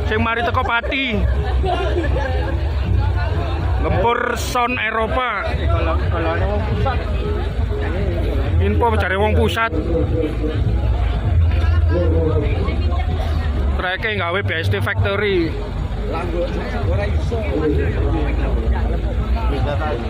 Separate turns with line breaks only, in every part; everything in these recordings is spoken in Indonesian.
Sing mari teko Pati. Lempur Son Eropa.
Kalau ada wong pusat.
Info mencari wong pusat. Treke gawe BST Factory.
Langgo ora iso. Bisa tahu.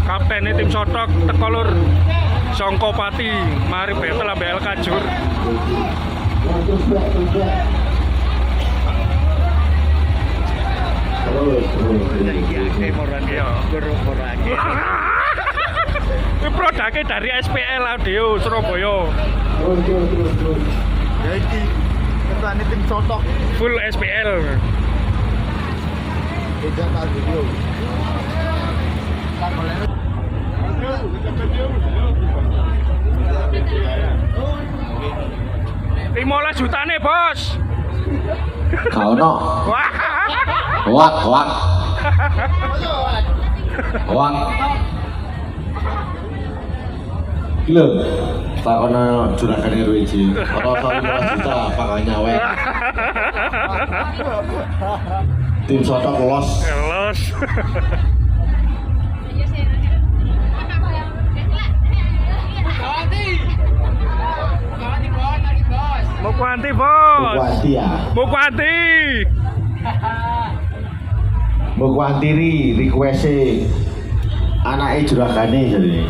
Kapten tim sotok teko lur sangka Pati mari battle ambek El Kajur. Ini produknya dari SPL Audio Surabaya.
Ya iki ketuane tim sotok
Full SPL.
beda ta video.
Lima juta nih bos.
Kau no,
Wah.
hoak. Gila, tak kena juragan RWJ. Kalau 15 juta, pakainya wek. Tim sotok los.
Los. Mau kuanti bos.
Bukuanti ya.
Mau kuanti.
Bukuanti request anaknya juragane jadi.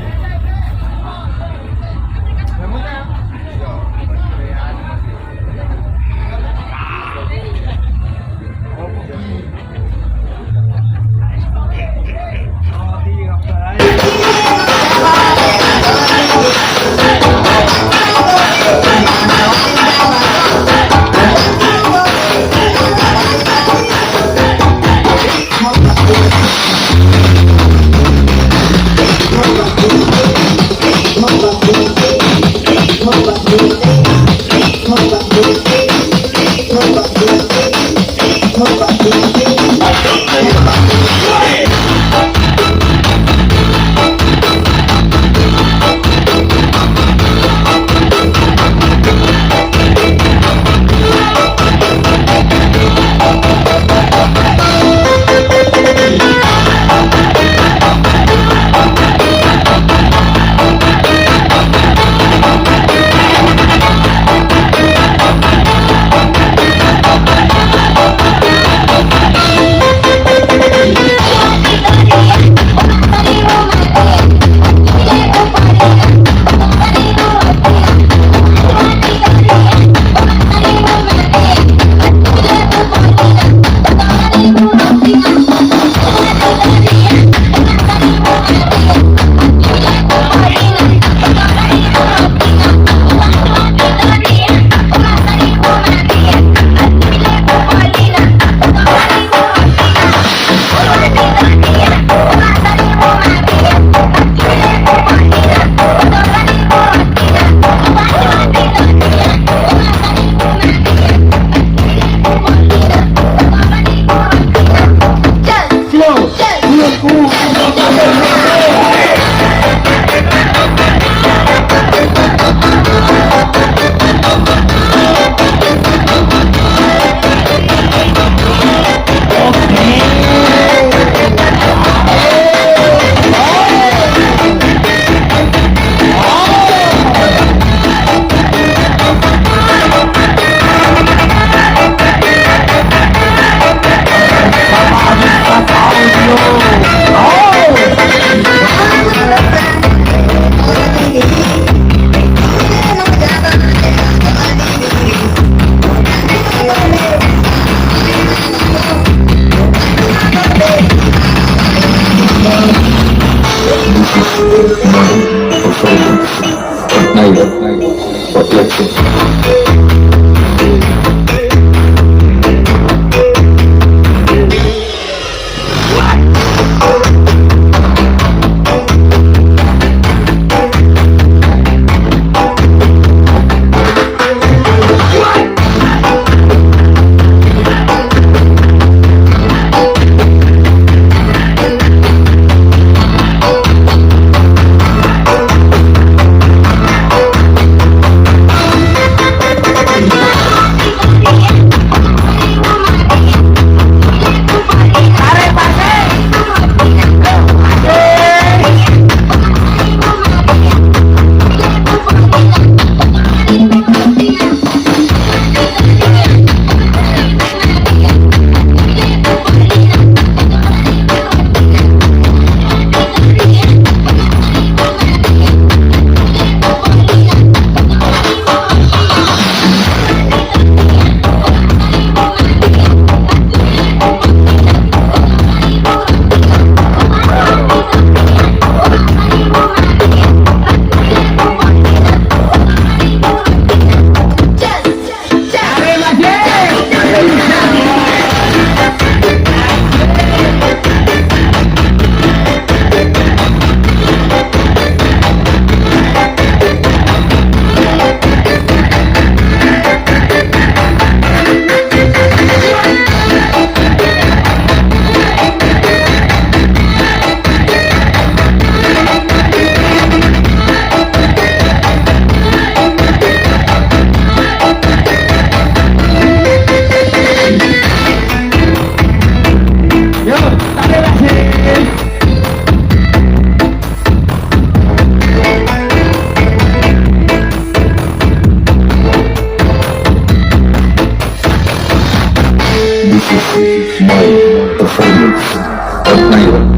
This is my performance of my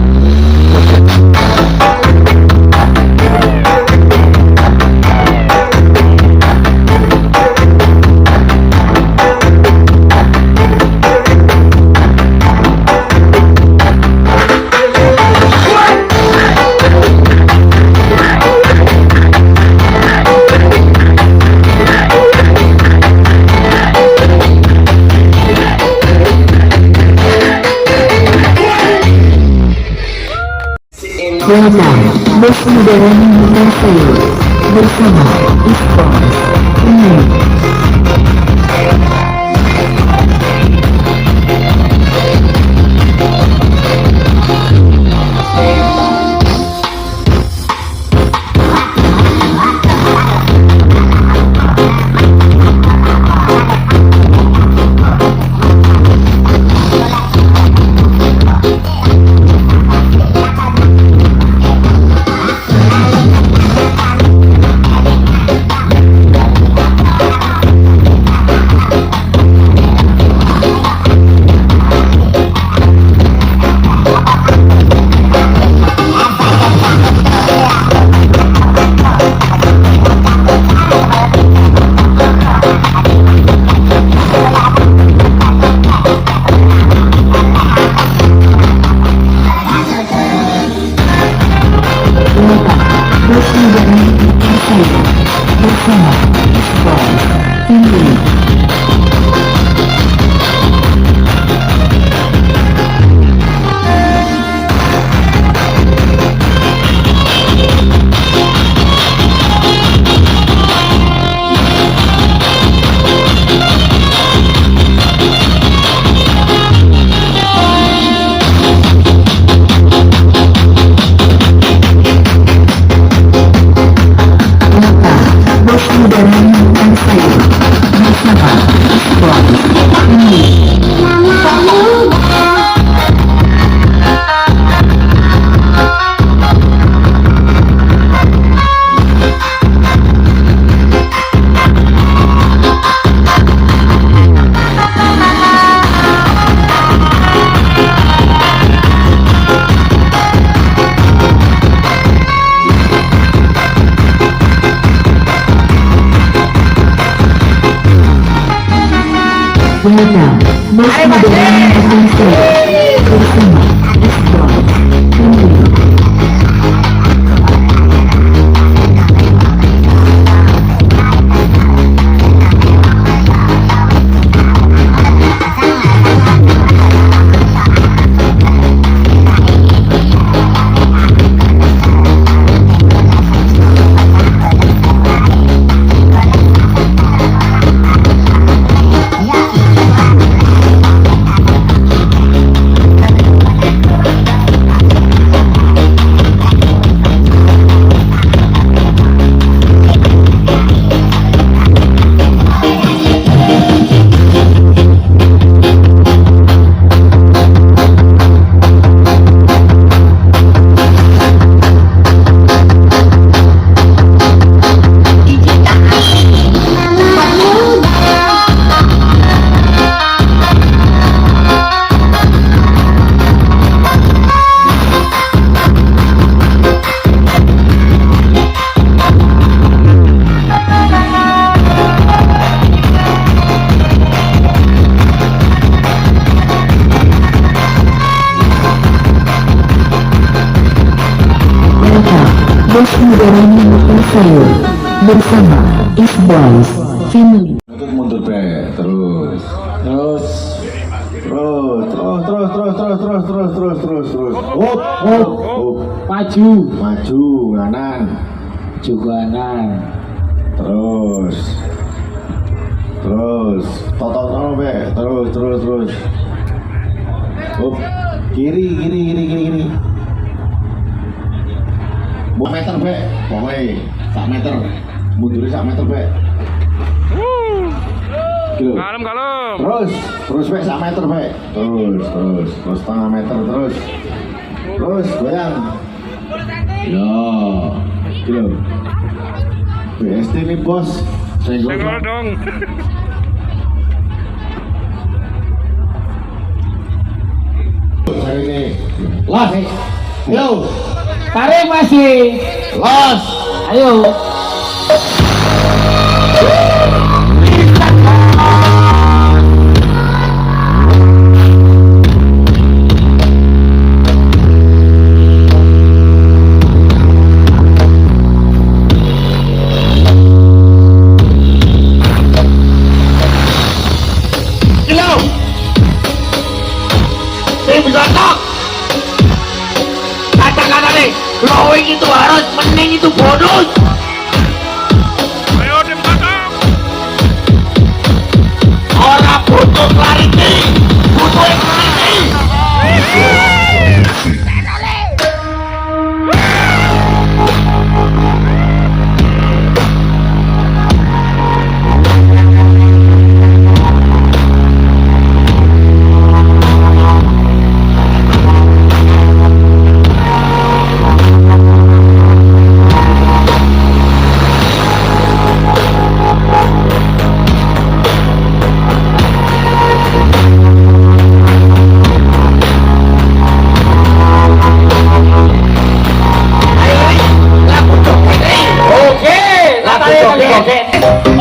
Masih dalam hubungan saya bersama Iqbal ini. Welcome, masih dalam hubungan saya bersama Iqbal ini. Masih dalam hubungan saya bersama Iqbal Family.
mundur be, terus maju kanan terus total be, terus kiri meter be, pokoknya sak meter, mundur sak meter be.
Kalem.
Terus be sak meter be, terus setengah meter terus goyang. Ya, gitu. BST nih bos, senggol
dong.
Los. Ayo. Tarik masih. Los. Ayo. Tim sotok. Katakan nih, glowing itu harus, meneng itu bonus.
Ayo tim sotok.
Orang butuh clarity, butuh clarity.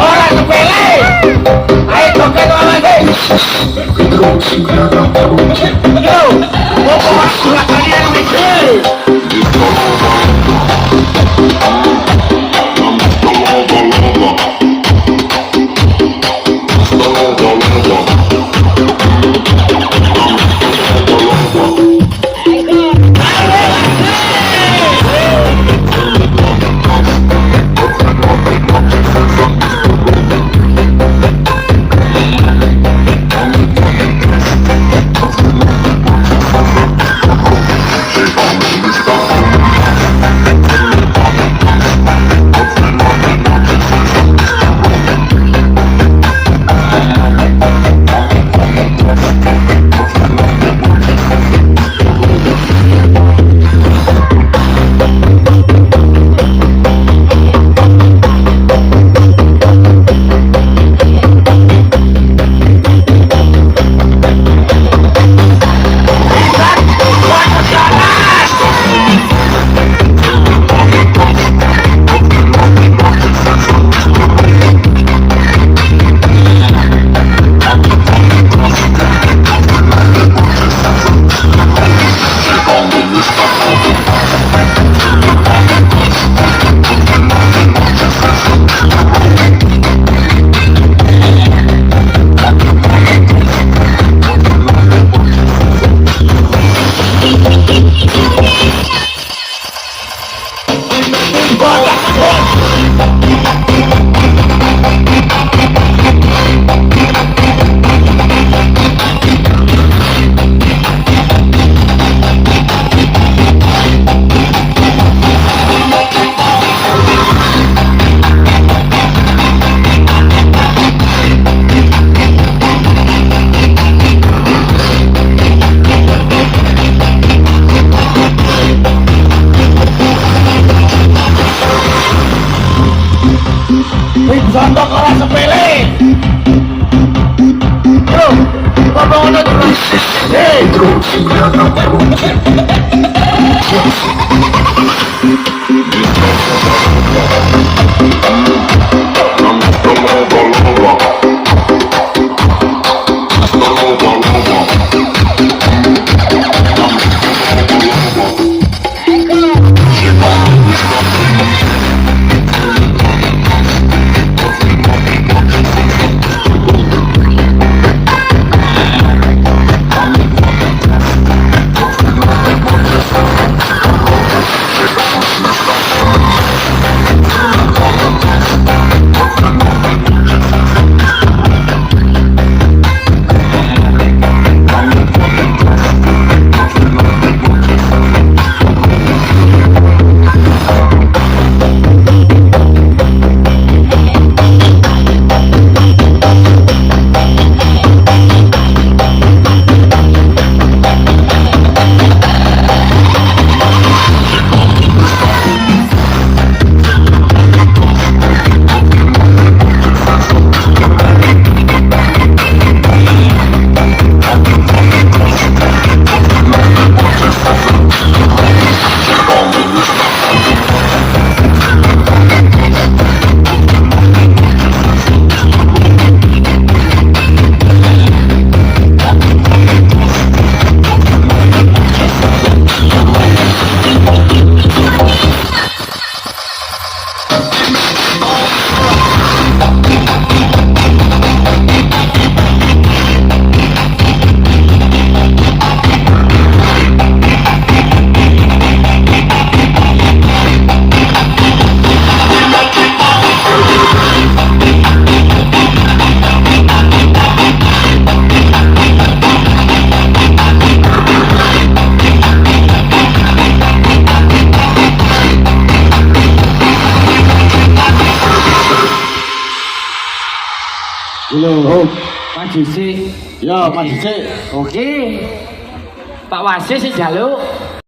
Orang sepele, ayo joget lagi. Yo, mau surat kalian mikir. Contoh orang sepele. Yo, ngomong ono terus. Hei. dhisik.
Ya, Mas Dicik.
Oke. Pak Wasis sing jaluk.